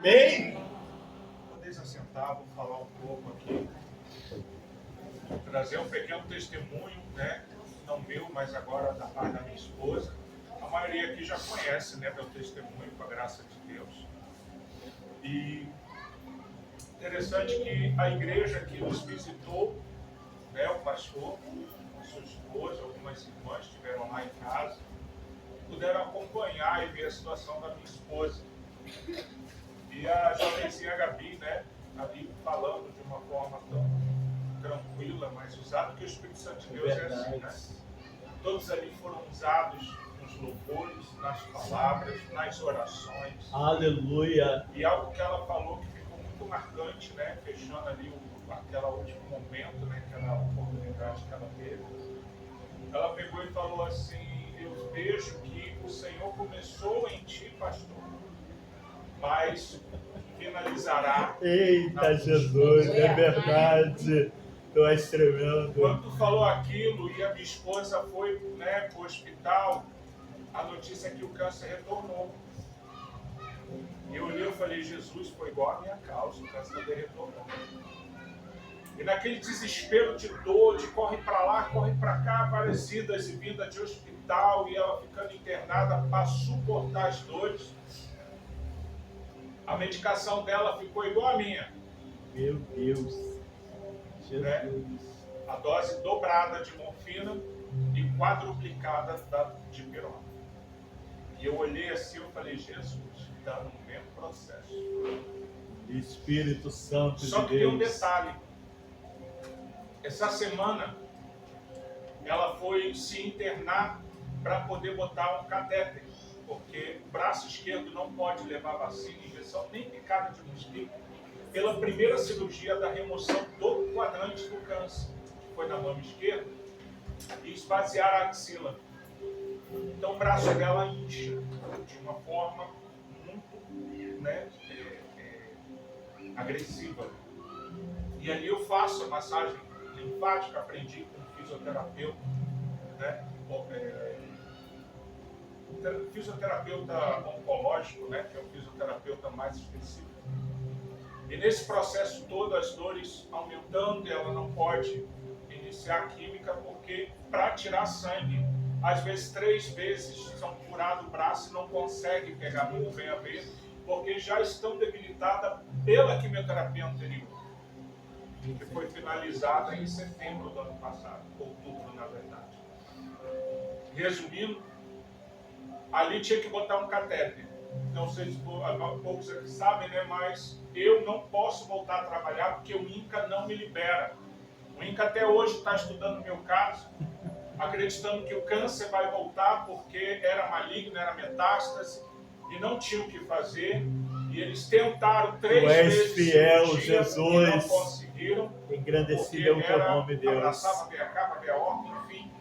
Bem, Podeis assentar, vou falar um pouco aqui, trazer um pequeno testemunho, né? Não meu, mas agora da parte da minha esposa. A maioria aqui já conhece, né, meu testemunho, com a graça de Deus. E interessante que a igreja que nos visitou, né, o pastor, sua esposa, algumas irmãs estiveram lá em casa, puderam acompanhar e ver a situação da minha esposa. E a jovenzinha Gabi, né, ali falando de uma forma tão tranquila, mas usada, que o Espírito Santo de Deus é assim, né? Todos ali foram usados nos louvores, nas palavras, nas orações. aleluia. E algo que ela falou que ficou muito marcante, né, fechando ali aquele último momento, né, aquela oportunidade que ela teve. Ela pegou e falou assim: eu vejo que o Senhor começou em ti, pastor, mas finalizará. Eita Jesus, é verdade. Tu és tremendo. Quando tu falou aquilo e a minha esposa foi, né, para o hospital, a notícia é que o câncer retornou. E eu olhei e falei: Jesus, foi igual a minha causa, o câncer também retornou. E naquele desespero de dor, de corre para lá, corre para cá, várias idas e vindas de hospital, e ela ficando internada para suportar as dores, a medicação dela ficou igual a minha. Meu Deus. Jesus. Né? A dose dobrada de morfina e quadruplicada de pirona. E eu olhei assim e falei: Jesus, está no mesmo processo. Espírito Santo de Deus. Só que tem um detalhe. Essa semana ela foi se internar para poder botar um catéter, porque o braço esquerdo não pode levar vacina, injeção, nem picada de mosquito, pela primeira cirurgia da remoção do quadrante do câncer, que foi na mama esquerda, e esvaziar a axila. Então o braço dela incha de uma forma muito, né, agressiva. E ali eu faço a massagem linfática, aprendi com um fisioterapeuta, né, fisioterapeuta oncológico, né, que é o fisioterapeuta mais específico. E nesse processo todo, as dores aumentando, e ela não pode iniciar a química, porque para tirar sangue, às vezes 3 vezes são furados o braço e não conseguem pegar muito bem a veia, porque já estão debilitadas pela quimioterapia anterior, que foi finalizada em setembro do ano passado, outubro na verdade. Resumindo, ali tinha que botar um catéter. Não sei se poucos aqui sabem, né, mas eu não posso voltar a trabalhar porque o INCA não me libera. O INCA até hoje está estudando o meu caso, acreditando que o câncer vai voltar porque era maligno, era metástase, e não tinha o que fazer. E eles tentaram 3 vezes fiel, cirurgia, Jesus. e não conseguiram. Engrandecido é o teu nome, Deus. Abraçava a veia cava, a veia aorta, enfim.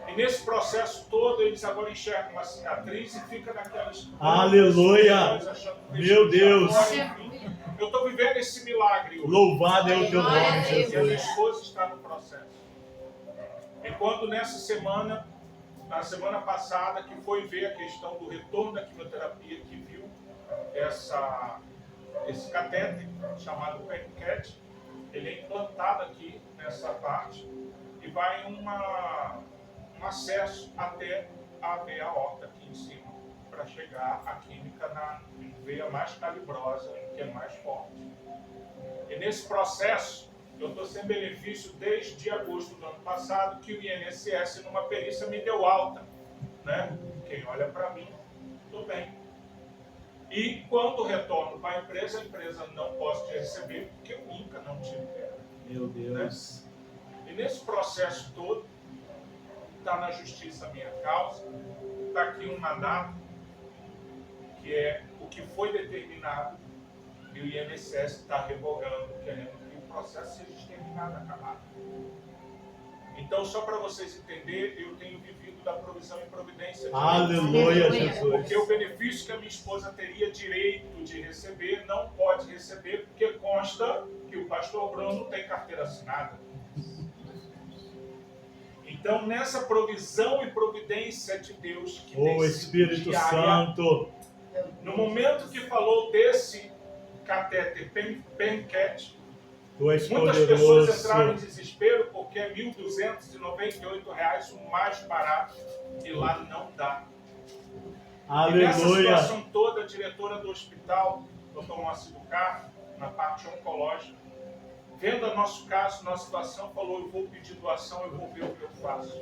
E nesse processo todo, eles agora enxergam uma cicatriz e fica naquelas... Aleluia! Meu Deus! Enfim, eu estou vivendo esse milagre hoje. Louvado é o teu nome, E a minha Jesus. esposa está no processo. E quando nessa semana, na semana passada, que foi ver a questão do retorno da quimioterapia, que viu esse catéter chamado PENCAT, ele é implantado aqui nessa parte e vai um acesso até a veia aorta aqui em cima, para chegar a química na veia mais calibrosa, que é mais forte. E nesse processo, eu estou sem benefício desde agosto do ano passado, que o INSS, numa perícia, me deu alta. Né? Quem olha para mim, estou bem. E quando retorno para a empresa não pode te receber, porque o INCA não te libera. Meu Deus. Né? E nesse processo todo, está na justiça a minha causa, está aqui uma data, que é o que foi determinado, e o INSS está revogando, querendo que o processo seja exterminado, acabado. Então, só para vocês entenderem, eu tenho vivido da provisão e providência de Deus. Aleluia, Jesus. Porque o benefício que a minha esposa teria direito de receber, não pode receber, porque consta que o pastor Bruno tem carteira assinada. Então, nessa provisão e providência de Deus, que tem o Espírito diária, Santo, no momento que falou desse catéter Pencat. Tu és Muitas pessoas entraram em poderoso. desespero porque é R$ 1.298 o mais barato e lá não dá. E nessa Aleluia. situação toda, a diretora do hospital, Dr. Moacir do Carmo, na parte oncológica, vendo o nosso caso, nossa situação, falou: eu vou pedir doação, eu vou ver o que eu faço.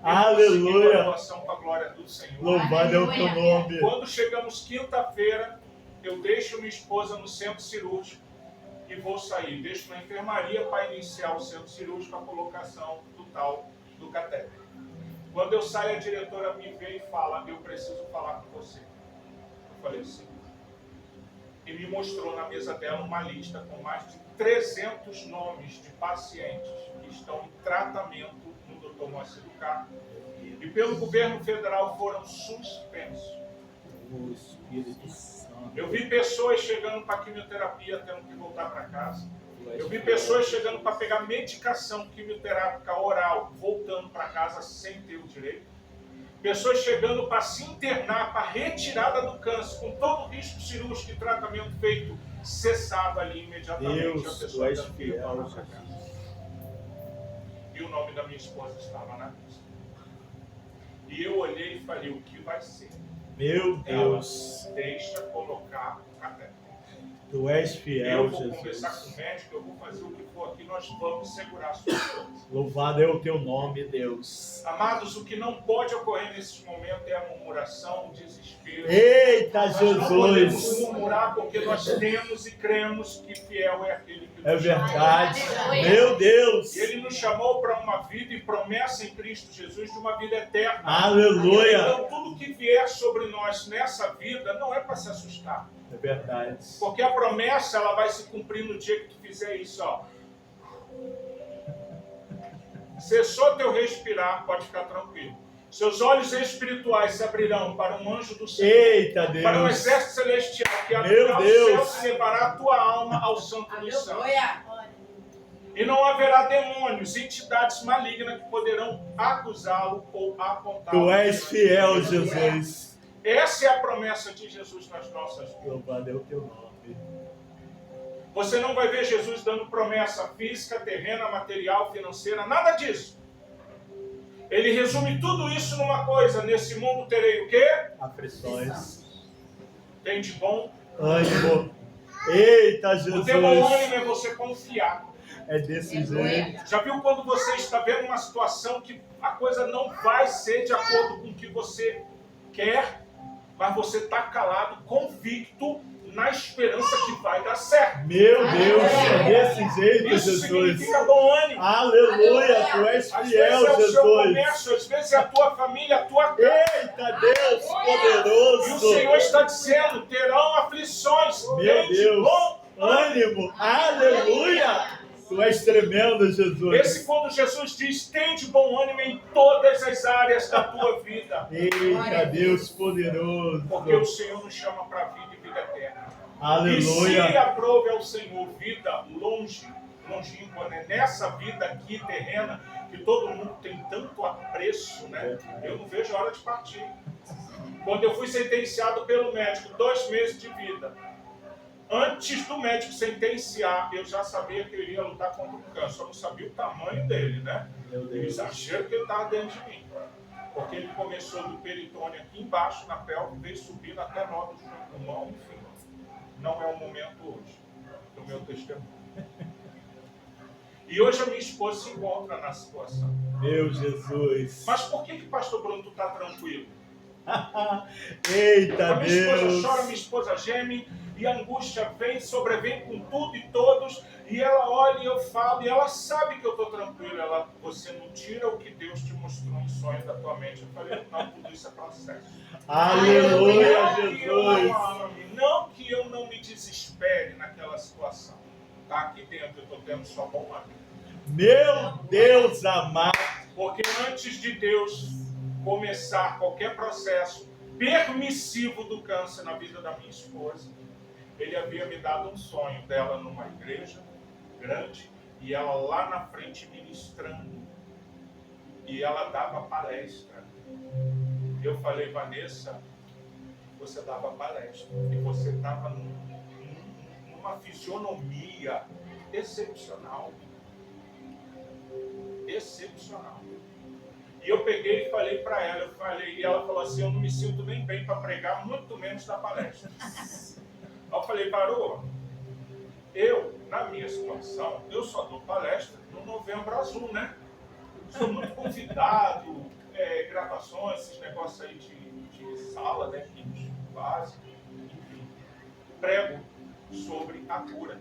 Aleluia. Doação para a glória do Senhor. Louvado é o teu nome. Quando chegamos quinta-feira, eu deixo minha esposa no centro cirúrgico e vou sair. Deixo na enfermaria para iniciar o centro cirúrgico, a colocação do tal do catéter. Quando eu saio, a diretora me vê e fala: eu preciso falar com você. Eu falei: sim. E me mostrou na mesa dela uma lista com mais de 300 nomes de pacientes que estão em tratamento no Dr. Moacir do Carmo e pelo governo federal foram suspensos. O Espírito Santo. Eu vi pessoas chegando para quimioterapia tendo que voltar para casa. Eu vi pessoas chegando para pegar medicação quimioterápica oral, voltando para casa sem ter o direito. Pessoas chegando para se internar, para retirada do câncer, com todo o risco cirúrgico e tratamento feito, cessava ali imediatamente. Deus, a tu pessoa és tendo que fiel, voltar para Jesus. casa. E o nome da minha esposa estava na lista. E eu olhei e falei: o que vai ser? Meu Deus. Ela deixa colocar o catéter. Tu és fiel, Eu vou conversar com o Jesus. médico, eu vou fazer o que for aqui, nós vamos segurar a sua coisa. Louvado é o teu nome, Deus. Amados, o que não pode ocorrer nesse momento é a murmuração, o desespero. Eita, Nós não podemos Jesus. murmurar porque nós temos e cremos que fiel é aquele que É nos chamou. verdade. Meu Deus. E Ele nos chamou para uma vida e promessa em Cristo Jesus de uma vida eterna. Aleluia. Então, tudo que vier sobre nós nessa vida não é para se assustar. É verdade. Porque a promessa ela vai se cumprir no dia que tu fizer isso, ó. Cessou teu respirar, pode ficar tranquilo. Seus olhos espirituais se abrirão para um anjo do céu, Eita, para um Deus. exército celestial que Meu abrirá o Deus. céu e levará a tua alma ao santo dos santos. E não haverá demônios, entidades malignas que poderão acusá-lo ou apontá-lo. Tu és fiel, Jesus. Essa é a promessa de Jesus nas nossas vidas. Louvado é o teu nome. Você não vai ver Jesus dando promessa física, terrena, material, financeira, nada disso. Ele resume tudo isso numa coisa: nesse mundo terei o quê? Aflições. Tem de bom. Ânimo. Eita, O ter bom ânimo Jesus. é você confiar. É desse jeito. Já viu quando você está vendo uma situação que a coisa não vai ser de acordo com o que você quer, mas você está calado, convicto, na esperança que vai dar certo. Meu Deus, é desse jeito, Isso Jesus. significa bom ânimo. Aleluia, tu és Às fiel, vezes é o seu Jesus. comércio, às vezes é a tua família, a tua casa. Eita, Deus E o poderoso. Senhor está dizendo: terão aflições. Meu Tem de Deus. bom Ânimo. Aleluia. Tu és tremendo, Jesus. Esse quando Jesus diz: tem de bom ânimo em todas as áreas da tua vida. Eita, Deus poderoso. Porque o Senhor nos chama para a vida e vida eterna. E se Aleluia. aprove ao Senhor vida longínqua, né? Nessa vida aqui terrena, que todo mundo tem tanto apreço, né? Eu não vejo a hora de partir. Quando eu fui sentenciado pelo médico, 2 meses de vida, antes do médico sentenciar, eu já sabia que eu iria lutar contra o câncer. Eu não sabia o tamanho dele, né? Meu O Deus. exagero que ele estava dentro de mim. Porque ele começou do peritônio aqui embaixo, na pelve, veio subindo até nódulos no pulmão, enfim. Não é o momento hoje do meu testemunho. E hoje a minha esposa se encontra na situação. Meu Jesus. Mas por que o pastor Bruno está tranquilo? Eita, A minha esposa Deus. chora, minha esposa geme, e a angústia vem, sobrevém com tudo e todos, e ela olha e eu falo, e ela sabe que eu estou tranquilo. Ela: você não tira o que Deus te mostrou em sonho da tua mente. Eu falei: não, tudo isso é processo. Aleluia, Não que eu não Jesus. ame, não que eu não me desespere naquela situação. Está aqui dentro, eu estou tendo só bom ânimo. Meu Deus amado. Porque antes de Deus começar qualquer processo permissivo do câncer na vida da minha esposa, Ele havia me dado um sonho dela numa igreja grande e ela lá na frente ministrando. E ela dava palestra. Eu falei: Vanessa, você dava palestra e você estava num uma fisionomia excepcional. Excepcional. E eu peguei e falei para ela, e ela falou assim, eu não me sinto nem bem para pregar, muito menos da palestra. Eu falei, Varô, eu, na minha situação, eu só dou palestra no Novembro Azul, né? Sou muito convidado, gravações, esses negócios aí de sala, né, que fazem, enfim, prego sobre a cura.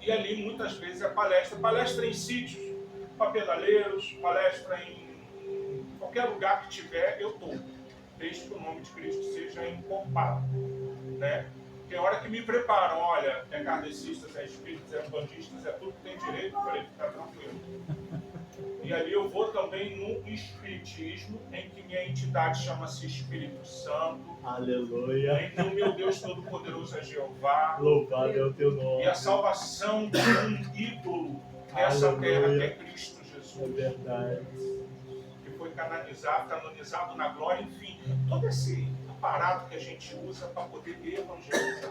E ali, muitas vezes, é palestra em sítios, para pedaleiros, palestra em qualquer lugar que tiver, eu estou, desde que o nome de Cristo seja encorpado, né? Tem hora que me preparam, olha, é kardecistas, é espíritas, é bandistas, é tudo que tem direito, eu falei, fica tranquilo. E ali eu vou também no espiritismo, em que minha entidade chama-se Espírito Santo. Aleluia. Em que o meu Deus Todo-Poderoso é Jeová. Louvado é o teu nome. E a salvação de um ídolo nessa terra, que é Cristo Jesus. É verdade. Que foi canonizado na glória, enfim. Todo esse aparato que a gente usa para poder evangelizar.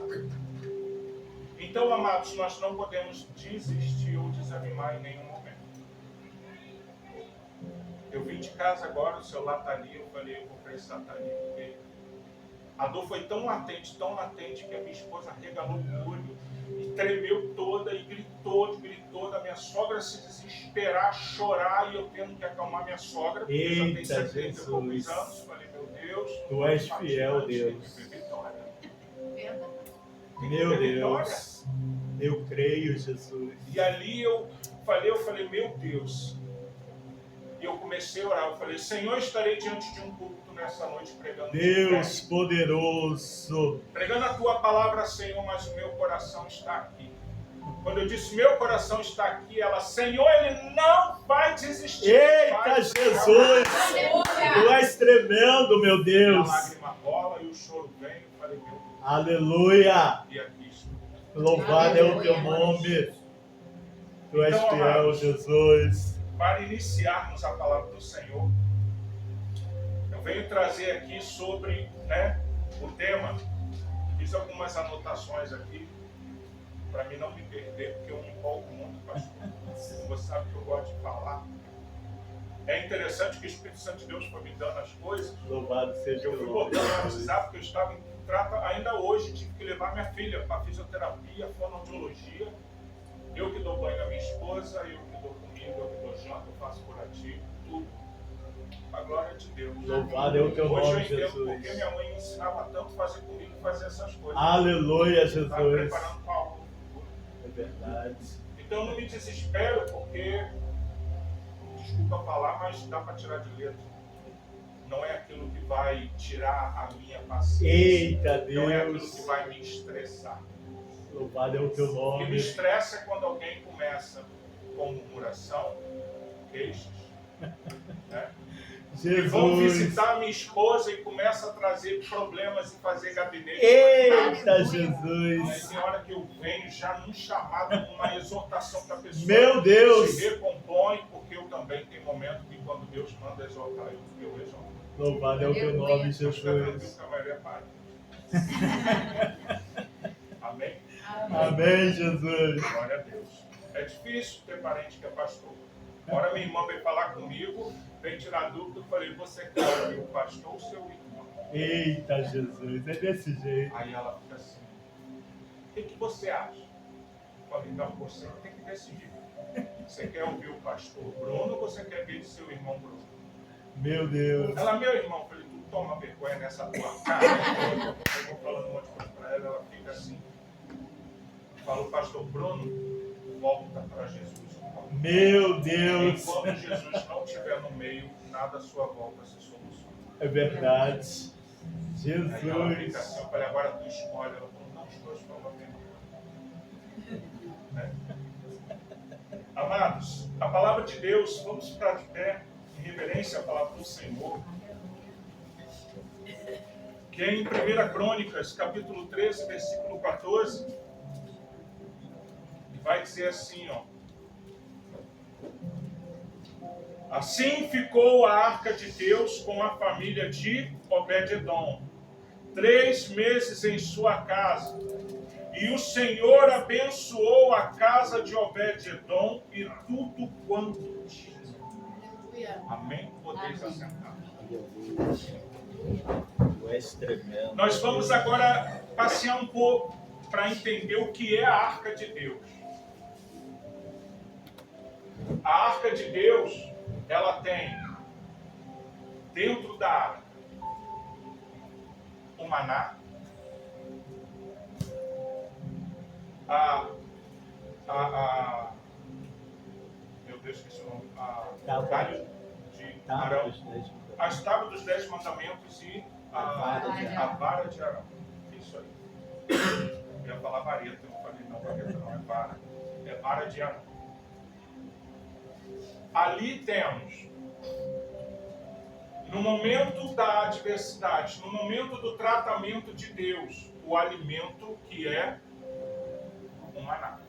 Então, amados, nós não podemos desistir ou desanimar em nenhum momento. Eu vim de casa agora, o celular está ali, eu falei, eu vou precisar estar ali, porque a dor foi tão latente, que a minha esposa regalou o olho e tremeu toda e gritou da minha sogra se desesperar, chorar, e eu tendo que acalmar minha sogra, porque já tem 70 e poucos anos. Falei, meu Deus, tu és fiel, Deus. Meu Deus, eu creio, Jesus. E ali eu falei, meu Deus. E eu comecei a orar, eu falei, Senhor, estarei diante de um culto nessa noite pregando. Deus poderoso. Pregando a tua palavra, Senhor, mas o meu coração está aqui. Quando eu disse, meu coração está aqui, ela, Senhor, ele não vai desistir. Eita, Jesus! Tu és tremendo, meu Deus. A lágrima rola e o choro vem, eu falei, meu Deus. Aleluia. E aqui estou. Louvado é o teu nome. Tu és então, fiel, amados, Jesus. Para iniciarmos a palavra do Senhor, eu venho trazer aqui sobre, o tema. Fiz algumas anotações aqui, para mim não me perder, porque eu me empolgo muito, pastor. Você sabe que eu gosto de falar. É interessante que o Espírito Santo de Deus foi me dando as coisas. Louvado seja Eu fui botando no WhatsApp, porque eu estava em trata ainda hoje, tive que levar minha filha para fisioterapia, fonoaudiologia. Eu que dou banho na minha esposa, eu que dou comida, eu que dou janta, eu faço curativo, tudo. A glória de Deus. Louvado é o teu hoje nome, eu entendo Jesus. porque minha mãe me ensinava tanto a fazer comigo e fazer essas coisas. Aleluia, Jesus. Estava preparando para algo. É verdade. Então eu não me desespero, porque, desculpa falar, mas dá para tirar de letra. Não é aquilo que vai tirar a minha paciência. Eita, Deus. Não é aquilo que vai me estressar. Louvado é o teu nome. O que me estressa é quando alguém começa com murmuração, queixas, né? Jesus. E vão visitar a minha esposa e começa a trazer problemas e fazer gabinete. Eita, Aí Jesus. tem hora que eu venho já num chamado, numa exortação para a pessoa. Meu Deus. Se recompõe, porque eu também tenho momento que quando Deus manda exortar, eu exorto. Louvado é o teu nome, Jesus. Amém? Amém, Jesus. Glória a Deus. É difícil ter parente que é pastor. Agora minha irmã veio falar comigo, veio tirar dúvida, eu falei, você quer ouvir o pastor ou o seu irmão? Eita, Jesus, é desse jeito. Aí ela fica assim, o que você acha? Eu falei, não, você tem que decidir. Você quer ouvir o pastor Bruno ou você quer ver seu irmão Bruno? Meu Deus. Ela, meu irmão, eu falei, tu toma vergonha nessa tua cara. Eu vou falando um monte de coisa pra ela, ela fica assim. Fala, o pastor Bruno, volta para Jesus. Meu Deus. Enquanto Jesus não estiver no meio, nada à sua volta se soluciona. É verdade. Aí ela fica Jesus. assim, eu falei, agora tu escolhe. Ela falou, não, escolhe para né? Amados, a palavra de Deus, vamos ficar de pé em reverência à palavra do Senhor. Que é em 1 Crônicas, capítulo 13, versículo 14. E vai dizer assim, ó. Assim ficou a arca de Deus com a família de Obed-edom, 3 meses em sua casa, E o Senhor abençoou a casa de Obed-edom e tudo quanto tinha. Amém? Podeis assentar. Tu és tremendo. Nós vamos agora passear um pouco para entender o que é a Arca de Deus. A Arca de Deus, ela tem dentro da arca o maná, meu Deus, esqueci o nome, galho de Arão, as tábuas dos 10 mandamentos e a vara de Arão. Isso aí. Eu ia falar vareta, eu falei, não, vareta não, é vara. É vara de Arão. Ali temos, no momento da adversidade, no momento do tratamento de Deus, o alimento que é o maná.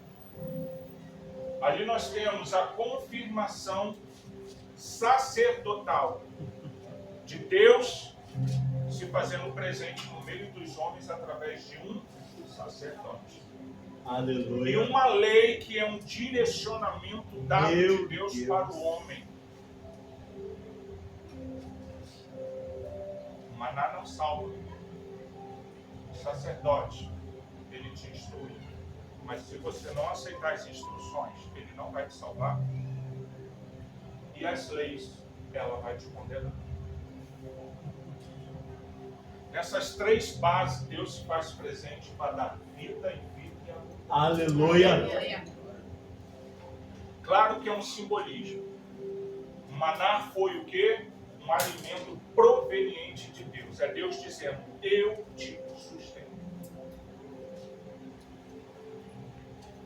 Ali nós temos a confirmação sacerdotal de Deus se fazendo presente no meio dos homens através de um sacerdote. Aleluia. E uma lei que é um direcionamento dado de Deus para o homem. O maná não salva. O sacerdote, ele te instrui. Mas se você não aceitar as instruções, ele não vai te salvar. E as leis, ela vai te condenar. Nessas três bases, Deus se faz presente para dar vida e vida e amor. Aleluia. Claro que é um simbolismo. O maná foi o quê? Um alimento proveniente de Deus. É Deus dizendo, eu te sustento.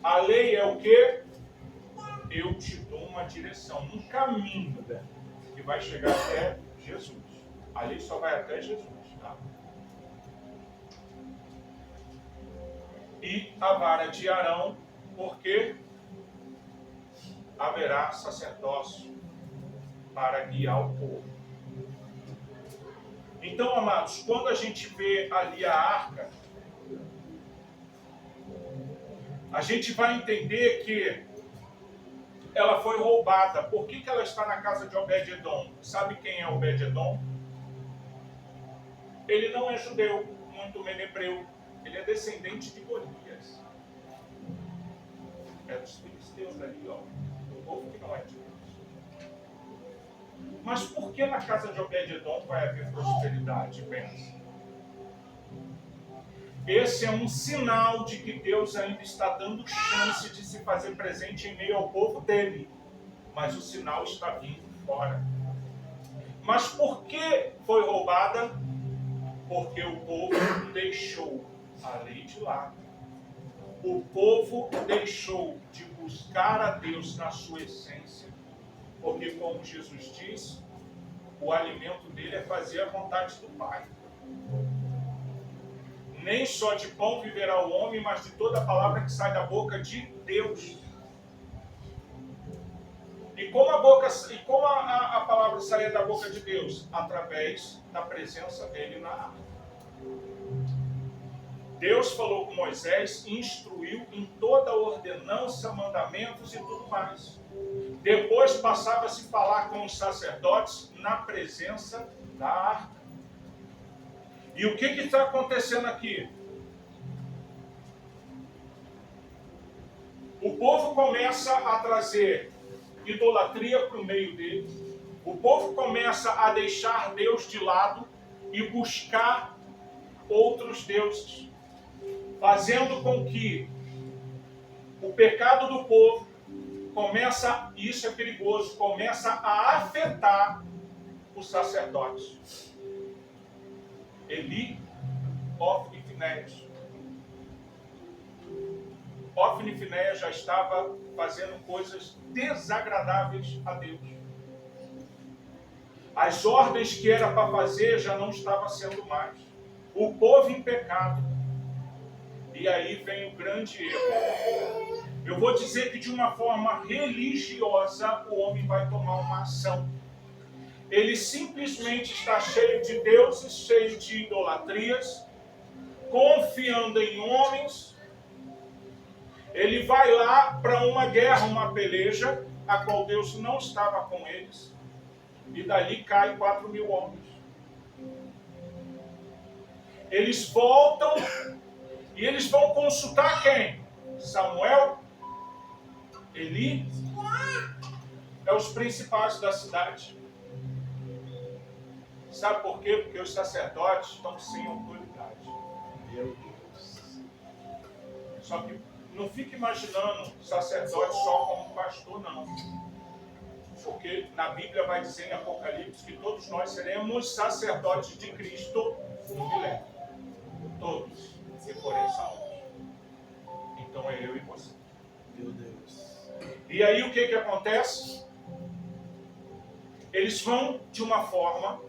A lei é o quê? Eu te dou uma direção, um caminho que vai chegar até Jesus. A lei só vai até Jesus, tá? E a vara de Arão, porque haverá sacerdócio para guiar o povo. Então, amados, quando a gente vê ali a arca, a gente vai entender que ela foi roubada. Por que ela está na casa de Obed-edom? Sabe quem é Obed-edom? Ele não é judeu, muito menos hebreu. Ele é descendente de Golias. É dos filisteus ali, ó. Do povo que não é de Deus. Mas por que na casa de Obed-edom vai haver prosperidade? Pensa. Esse é um sinal de que Deus ainda está dando chance de se fazer presente em meio ao povo dele. Mas o sinal está vindo fora. Mas por que foi roubada? Porque o povo deixou a lei de lado. O povo deixou de buscar a Deus na sua essência. Porque, como Jesus diz, o alimento dele é fazer a vontade do Pai. Nem só de pão viverá o homem, mas de toda a palavra que sai da boca de Deus. E como a palavra saía da boca de Deus? Através da presença dele na arca. Deus falou com Moisés, instruiu em toda a ordenança, mandamentos e tudo mais. Depois passava a se falar com os sacerdotes na presença da arca. E o que está acontecendo aqui? O povo começa a trazer idolatria para o meio dele. O povo começa a deixar Deus de lado e buscar outros deuses, fazendo com que o pecado do povo começa, isso é perigoso, começa a afetar os sacerdotes. Eli, Ofni e Finéias. Ofni e Finéias já estava fazendo coisas desagradáveis a Deus. As ordens que era para fazer já não estavam sendo mais. O povo em pecado. E aí vem o grande erro. Eu vou dizer que de uma forma religiosa o homem vai tomar uma ação. Ele simplesmente está cheio de deuses, cheio de idolatrias, confiando em homens Ele vai lá para uma guerra, uma peleja, a qual Deus não estava com eles. E dali cai 4.000 homens. Eles voltam e eles vão consultar quem? Samuel, Eli, os principais da cidade. Sabe por quê? Porque os sacerdotes estão sem autoridade. Meu Deus. Só que não fique imaginando sacerdote só como pastor, não. Porque na Bíblia vai dizer em Apocalipse que todos nós seremos sacerdotes de Cristo no milênio. Todos, se forem salvos. Então é eu e você. Meu Deus. E aí o que acontece? Eles vão, de uma forma,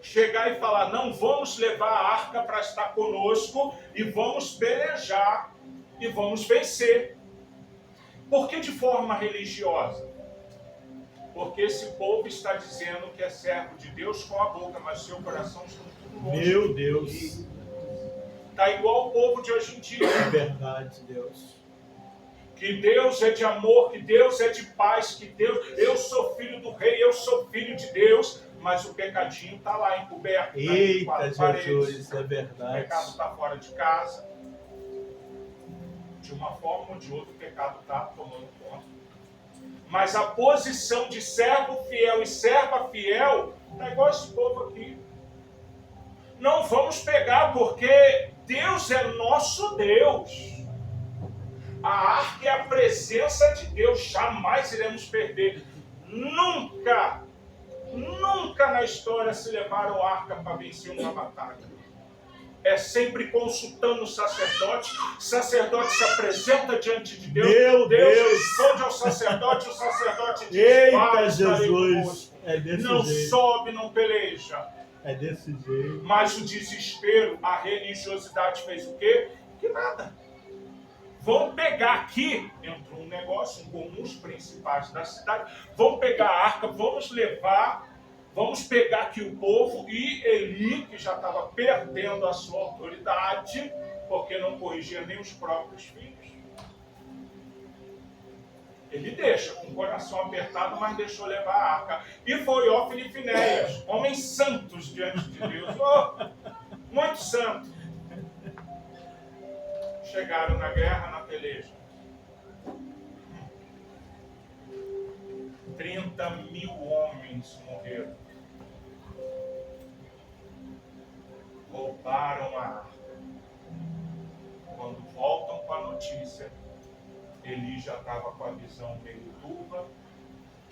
chegar e falar, não, vamos levar a arca para estar conosco e vamos pelejar e vamos vencer. Por que de forma religiosa? Porque esse povo está dizendo que é servo de Deus com a boca, mas seu coração está tudo longe. Meu Deus. Está igual o povo de hoje em dia. É verdade, Deus. Que Deus é de amor, que Deus é de paz, que Deus... Eu sou filho do rei, eu sou filho de Deus, mas o pecadinho está lá encoberto. Eita, Jesus, é O verdade. pecado está fora de casa. De uma forma ou de outra, o pecado está tomando conta. Mas a posição de servo fiel e serva fiel está igual esse povo aqui. Não vamos pegar porque Deus é nosso Deus. A arca é a presença de Deus. Jamais iremos perder. Nunca, nunca na história se levaram a arca para vencer uma batalha. É sempre consultando o sacerdote se apresenta diante de Deus. Meu Deus! Responde ao sacerdote, o sacerdote diz, Eita, Jesus! É desse não jeito. sobe, não peleja. É desse jeito. Mas o desespero, a religiosidade fez o quê? Que nada. Vão pegar aqui, entrou um negócio com os principais da cidade, vão pegar a arca, vamos levar, vamos pegar aqui o povo e Eli, que já estava perdendo a sua autoridade, porque não corrigia nem os próprios filhos. Ele deixa, com o coração apertado, mas deixou levar a arca. E foi Hófni e Finéias, homens santos diante de Deus, muito santos. Chegaram na guerra, na peleja. 30.000 homens morreram. Roubaram a arca. Quando voltam com a notícia, Eli já estava com a visão meio turva.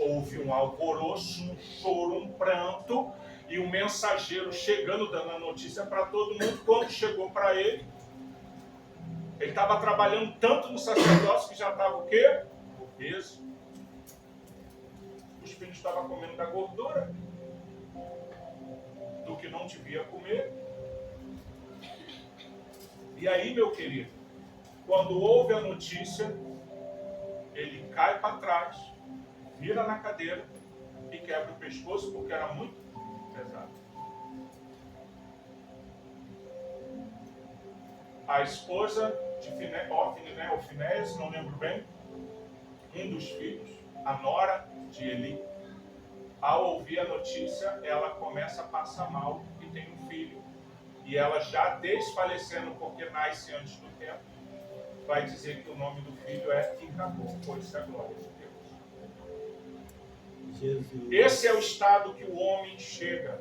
Houve um alvoroço, um choro, um pranto. E o mensageiro chegando, dando a notícia para todo mundo. Quando chegou para ele estava trabalhando tanto no sacerdócio que já estava o quê? Obeso. Os filhos estavam comendo da gordura do que não devia comer. E aí, meu querido, quando ouve a notícia, ele cai para trás, vira na cadeira e quebra o pescoço porque era muito pesado. A esposa de Hófni, né, ou Finéias, não lembro bem, um dos filhos, a nora de Eli, ao ouvir a notícia, ela começa a passar mal e tem um filho. E ela já desfalecendo porque nasce antes do tempo, vai dizer que o nome do filho é Icabod, pois é a glória de Deus. Jesus. Esse é o estado que o homem chega.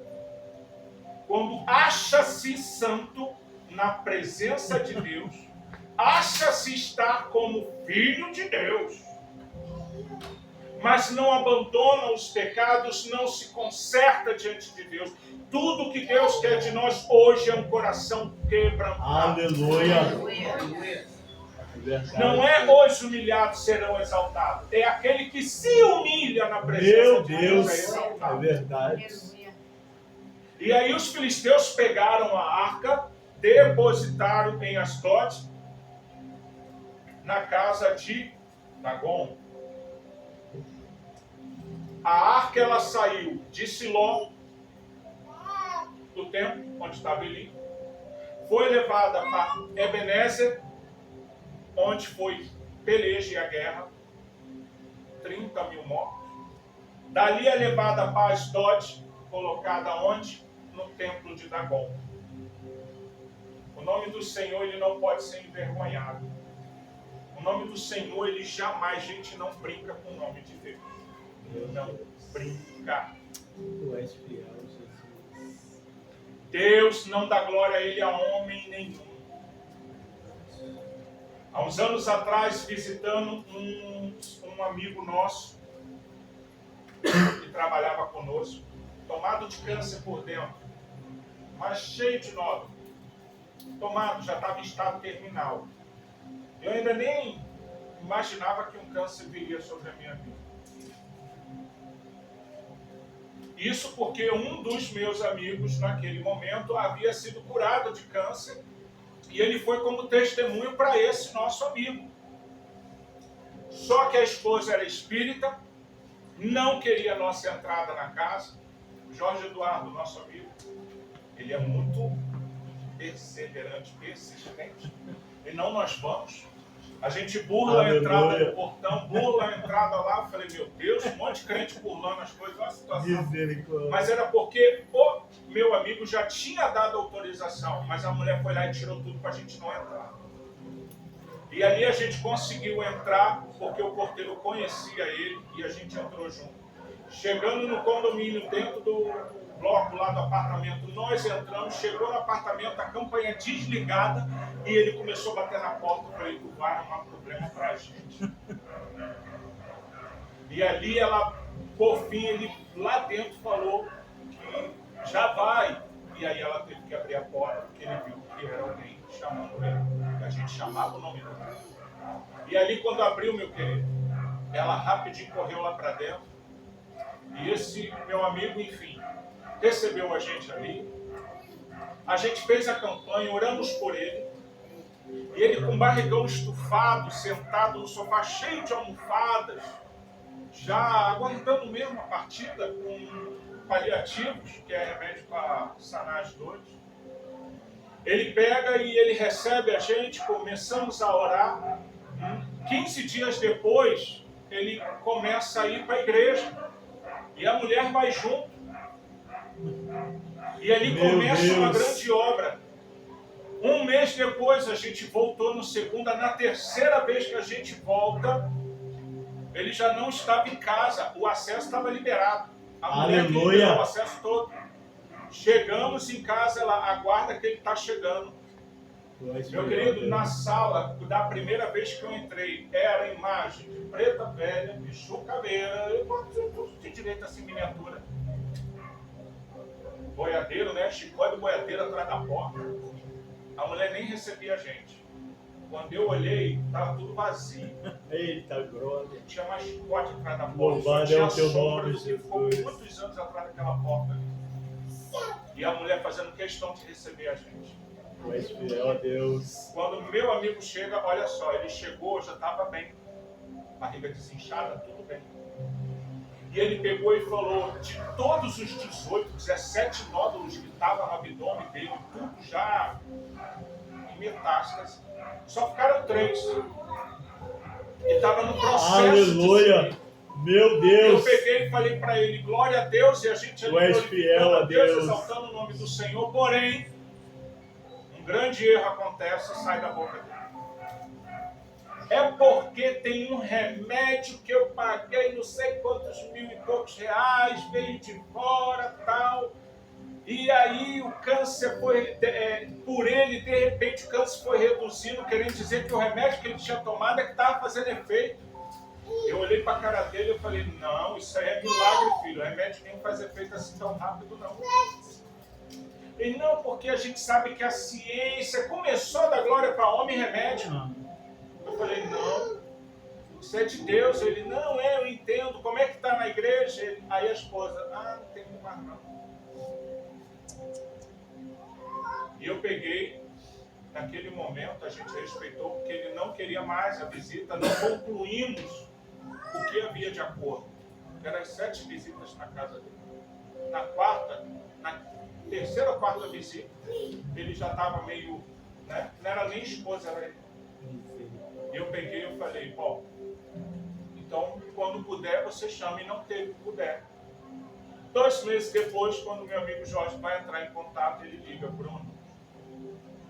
Quando acha-se santo na presença de Deus, acha-se estar como filho de Deus, mas não abandona os pecados, não se conserta diante de Deus. Tudo que Deus quer de nós hoje é um coração quebrantado. Aleluia. Verdade. Não é os humilhados serão exaltados, é aquele que se humilha na presença Meu de Deus é Deus, é exaltado. verdade. E aí os filisteus pegaram a arca, depositaram em Asdod, na casa de Dagon. A arca ela saiu de Siló, do templo onde estava Eli, foi levada para Ebenezer, onde foi peleja e a guerra, 30 mil mortos. Dali é levada para Asdod, colocada onde? No templo de Dagon. O nome do Senhor, ele não pode ser envergonhado. O nome do Senhor, ele jamais, gente, não brinca com o nome de Deus. Não brinca. Tu és fiel, Jesus. Deus não dá glória a ele a homem nenhum. Há uns anos atrás, visitando um amigo nosso, que trabalhava conosco, tomado de câncer por dentro, mas cheio de nódulo. Tomado, já estava em estado terminal. Eu ainda nem imaginava que um câncer viria sobre a minha vida. Isso porque um dos meus amigos, naquele momento, havia sido curado de câncer e ele foi como testemunho para esse nosso amigo. Só que a esposa era espírita, não queria a nossa entrada na casa. O Jorge Eduardo, nosso amigo, ele é muito perseverante, persistente. E não nós vamos. A gente burla a entrada do portão, burla a entrada lá. Eu falei, meu Deus, um monte de crente burlando as coisas, olha a situação. Mas era porque o meu amigo já tinha dado autorização, mas a mulher foi lá e tirou tudo para a gente não entrar. E ali a gente conseguiu entrar, porque o porteiro conhecia ele e a gente entrou junto. Chegando no condomínio, dentro do bloco lá do apartamento, nós entramos, chegou no apartamento, a campanha desligada e ele começou a bater na porta. Eu falei, tu vai arrumar problema pra gente. E ali ela, por fim, ele lá dentro falou que já vai. E aí ela teve que abrir a porta, porque ele viu que era alguém chamando ele. A gente chamava o nome dele. E ali quando abriu, meu querido, ela rapidinho correu lá para dentro. E esse meu amigo, enfim, recebeu a gente ali. A gente fez a campanha, oramos por ele. E ele com o barrigão estufado, sentado no sofá, cheio de almofadas, já aguardando mesmo a partida com paliativos, que é remédio para sanar as dores. Ele pega e ele recebe a gente, começamos a orar. 15 dias depois, ele começa a ir para a igreja. E a mulher vai junto. E ali começa uma grande obra. Um mês depois a gente voltou no segunda. Na terceira vez que a gente volta, ele já não estava em casa. O acesso estava liberado. A mulher liberou o acesso todo. Chegamos em casa, ela aguarda que ele está chegando. Meu querido, na sala, da primeira vez que eu entrei, era a imagem de preta velha, de chucaveira, de direito assim, miniatura. Boiadeiro, né? Chicó de boiadeiro atrás da porta. A mulher nem recebia a gente. Quando eu olhei, estava tudo vazio. Eita, glória. Não tinha mais chicote atrás da porta. Louvado é o teu nome, Jesus. Ficou muitos anos atrás daquela porta ali. E a mulher fazendo questão de receber a gente. Tu és fiel a Deus. Quando meu amigo chega, olha só, ele chegou, já estava bem. Barriga desinchada, tudo bem. E ele pegou e falou, de todos os 18, 17 nódulos que estavam no abdômen dele, tudo já em metástase, só ficaram 3. E estava no processo. Aleluia! Meu Deus! Eu peguei e falei para ele, glória a Deus, e a gente tu és fiel a Deus, exaltando o nome do Senhor, porém, um grande erro acontece e sai da boca dele. É porque tem um remédio que eu paguei não sei quantos mil e poucos reais, veio de fora, tal. E aí o câncer foi, por ele, de repente o câncer foi reduzindo, querendo dizer que o remédio que ele tinha tomado é que estava fazendo efeito. Eu olhei para a cara dele e falei, não, isso aí é milagre, filho, o remédio nem faz efeito assim tão rápido, não. E não, porque a gente sabe que a ciência começou a dar glória para homem e remédio. Eu falei, não, isso é de Deus. Ele, não, eu entendo, como é que está na igreja? Aí a esposa, não tem mais não. E eu peguei, naquele momento a gente respeitou, porque ele não queria mais a visita, não concluímos o que havia de acordo. Eram 7 visitas na casa dele. Na terceira ou quarta visita, ele já estava meio, né? Não era nem esposa, era ele. E eu peguei e falei, falei, bom, então quando puder você chama, e não teve que puder. 2 meses depois, quando meu amigo Jorge vai entrar em contato, ele liga, Bruno,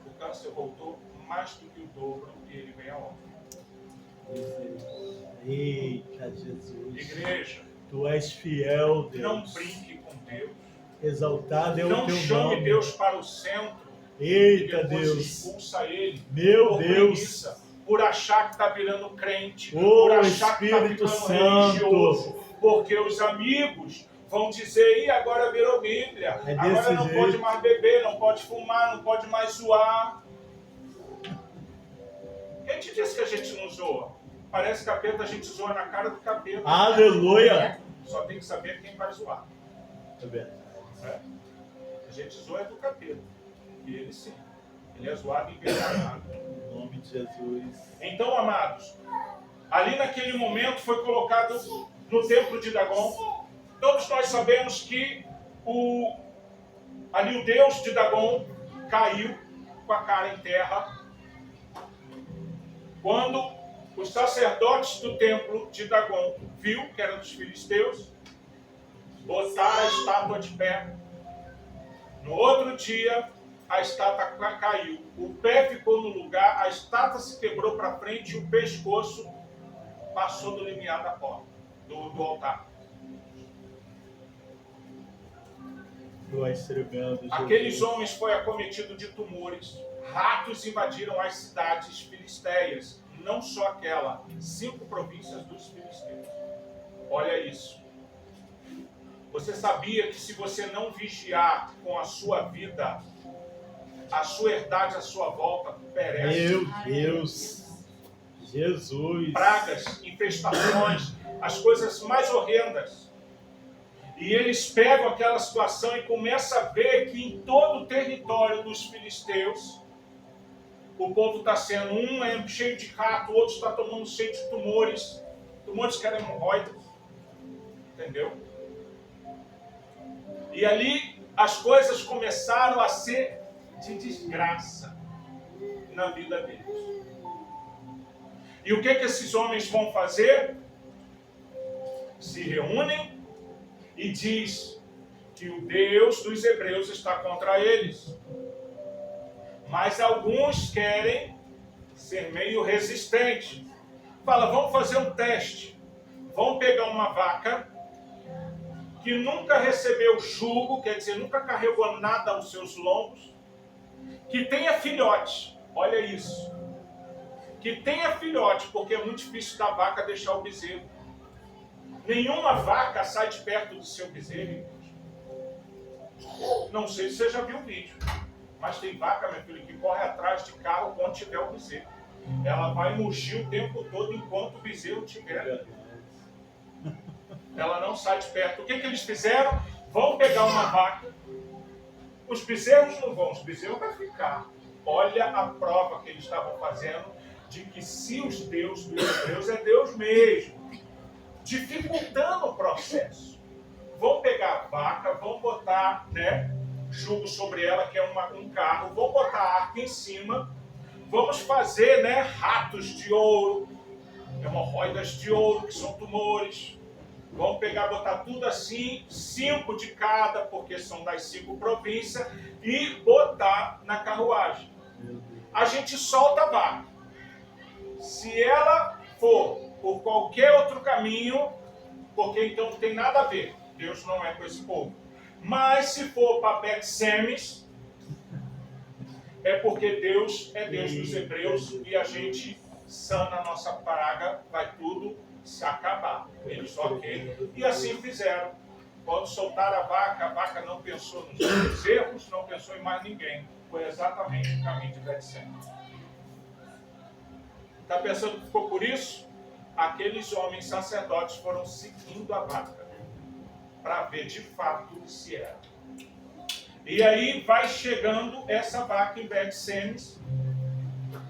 o câncer voltou mais do que o dobro e ele vem a óbito. Eita, Jesus. Igreja, Tu és fiel, Deus. não brinque com Deus. Exaltado é o Não teu chame nome. Deus para o centro. Eita, E depois Deus. expulsa ele. Meu por Deus. preguiça, por achar que está virando crente, Ô, por achar que está Espírito ficando Santo. religioso, porque os amigos vão dizer, e agora virou Bíblia, É agora desse não jeito. pode mais beber, não pode fumar, não pode mais zoar. Quem te disse que a gente não zoa? Parece capeta, a gente zoa na cara do capeta. Aleluia. Só tem que saber quem vai zoar. É verdade. Né? A gente zoa é do capeta. E ele sim. Ele é zoado e envergonhado. Em nome de Jesus. Então, amados, ali naquele momento foi colocado no templo de Dagon. Todos nós sabemos que ali o deus de Dagon caiu com a cara em terra. Quando os sacerdotes do templo de Dagon viu que era dos filisteus, botaram a estátua de pé. No outro dia, a estátua caiu. O pé ficou no lugar, a estátua se quebrou para frente e o pescoço passou do limiar da porta, do altar. Tu és tremendo, Jesus. Aqueles homens foram acometidos de tumores. Ratos invadiram as cidades filisteias. Não só aquela, 5 províncias dos filisteus. Olha isso. Você sabia que se você não vigiar com a sua vida, a sua herdade à sua volta perece? Meu Deus. Jesus. Pragas, infestações, as coisas mais horrendas. E eles pegam aquela situação e começam a ver que em todo o território dos filisteus, o povo está sendo, um é cheio de rato, o outro está tomando cheio de tumores que eram hemorroidas. Entendeu? E ali as coisas começaram a ser de desgraça na vida deles. E o que esses homens vão fazer? Se reúnem e diz que o Deus dos hebreus está contra eles. Mas alguns querem ser meio resistentes. Fala, vamos fazer um teste. Vamos pegar uma vaca que nunca recebeu jugo, quer dizer, nunca carregou nada aos seus lombos, que tenha filhote. Olha isso. Que tenha filhote, porque é muito difícil da vaca deixar o bezerro. Nenhuma vaca sai de perto do seu bezerro. Não sei se você já viu o vídeo, mas tem vaca, meu filho, que corre atrás de carro quando tiver o bezerro. Ela vai mugir o tempo todo enquanto o bezerro tiver. Ela não sai de perto. O que eles fizeram? Vão pegar uma vaca. Os bezerros não vão, os bezerros vão ficar. Olha a prova que eles estavam fazendo de que se os deuses dos hebreus é Deus mesmo. Dificultando o processo. Vão pegar a vaca, vão botar, jugo sobre ela, que é um carro, vão botar a arca em cima, vamos fazer, ratos de ouro, hemorroidas de ouro, que são tumores. Vamos pegar, botar tudo assim, 5 de cada, porque são das 5 províncias, e botar na carruagem. A gente solta a vaca. Se ela for por qualquer outro caminho, porque então não tem nada a ver. Deus não é com esse povo. Mas se for para Bet-Semes, é porque Deus é Deus dos hebreus e a gente sana a nossa praga, vai tudo se acabar. Eles ok. E assim fizeram. Quando soltaram a vaca não pensou nos seus erros, não pensou em mais ninguém. Foi exatamente o caminho de Bet-Semes. Está pensando que ficou por isso? Aqueles homens sacerdotes foram seguindo a vaca para ver de fato se era. E aí vai chegando essa vaca em Bet-Semes.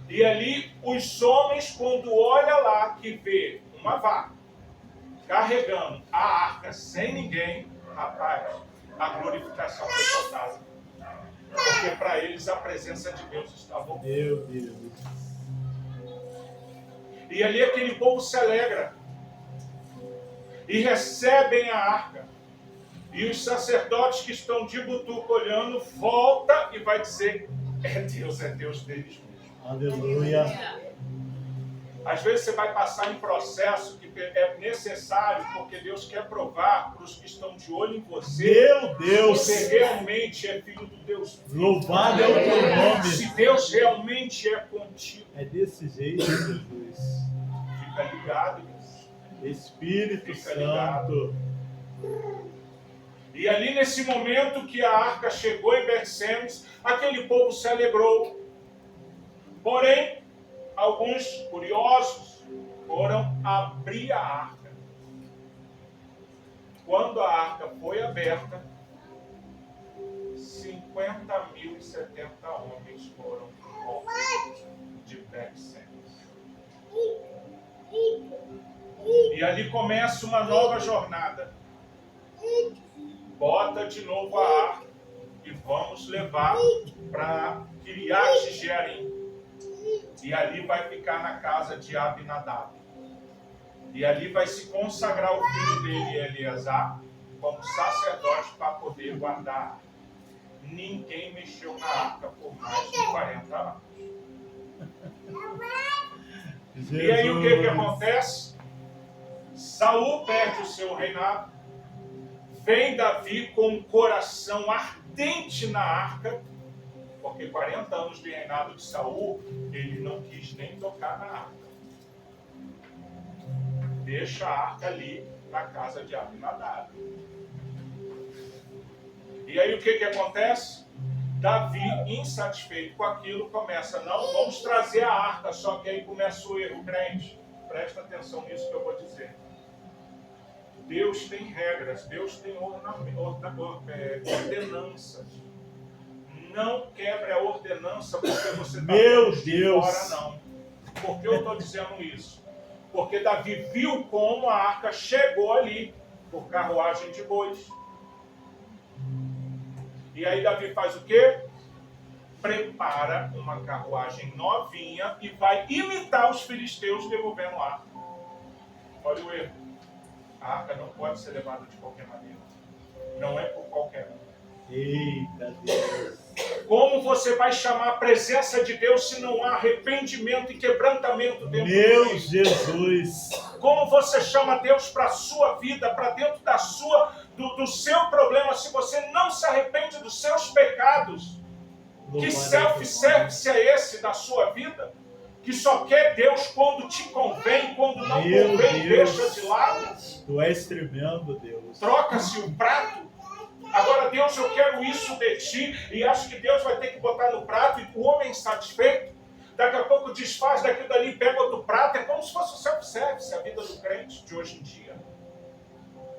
E ali os homens, quando olham lá que vê uma vaca carregando a arca sem ninguém, rapaz, a glorificação foi total. Porque para eles a presença de Deus estava oculta. Meu Deus. E ali aquele povo se alegra. E recebem a arca. E os sacerdotes que estão de butuco olhando, volta e vai dizer, é Deus deles mesmo. Aleluia. Às vezes você vai passar em processo que é necessário, porque Deus quer provar para os que estão de olho em você. Meu Deus. Você realmente é filho do Deus vivo. Louvado é o teu nome. Se Deus realmente é contigo. É desse jeito, Jesus. Fica ligado, Deus. Espírito Fica ligado. Santo. E ali nesse momento que a arca chegou em Bet-Semes, aquele povo se alegrou. Porém, alguns curiosos foram abrir a arca. Quando a arca foi aberta, 50.070 homens foram mortos de Bet-Semes. E ali começa uma nova jornada. Bota de novo a arca e vamos levar para Kiriat Jearim. E ali vai ficar na casa de Abinadab. E ali vai se consagrar o filho dele, Eleazar, como sacerdote para poder guardar a arca. Ninguém mexeu na arca por mais de 40 anos. Jesus. E aí o que acontece? Saul perde o seu reinado. Vem Davi com um coração ardente na arca, porque 40 anos de reinado de Saul, ele não quis nem tocar na arca. Deixa a arca ali na casa de Abinadab. E aí o que acontece? Davi, insatisfeito com aquilo, começa, não, vamos trazer a arca, só que aí começa o erro, crente. Presta atenção nisso que eu vou dizer. Deus tem regras, Deus tem ordenanças. Não quebre a ordenança porque você está de fora, não. Por que eu estou dizendo isso? Porque Davi viu como a arca chegou ali, por carruagem de bois. E aí Davi faz o quê? Prepara uma carruagem novinha e vai imitar os filisteus devolvendo a arca. Olha o erro. A arca não pode ser levada de qualquer maneira. Não é por qualquer um. Eita Deus. Como você vai chamar a presença de Deus se não há arrependimento e quebrantamento dentro Meu de Jesus. Como você chama Deus para a sua vida, para dentro do seu problema, se você não se arrepende dos seus pecados? Que self-service é esse da sua vida? Que só quer Deus quando te convém, quando não convém, deixa de lado. Tu és tremendo, Deus. Troca-se o prato. Agora, Deus, eu quero isso de ti, e acho que Deus vai ter que botar no prato, e o homem insatisfeito, daqui a pouco desfaz daquilo dali, pega outro prato, é como se fosse o self-service, a vida do crente de hoje em dia.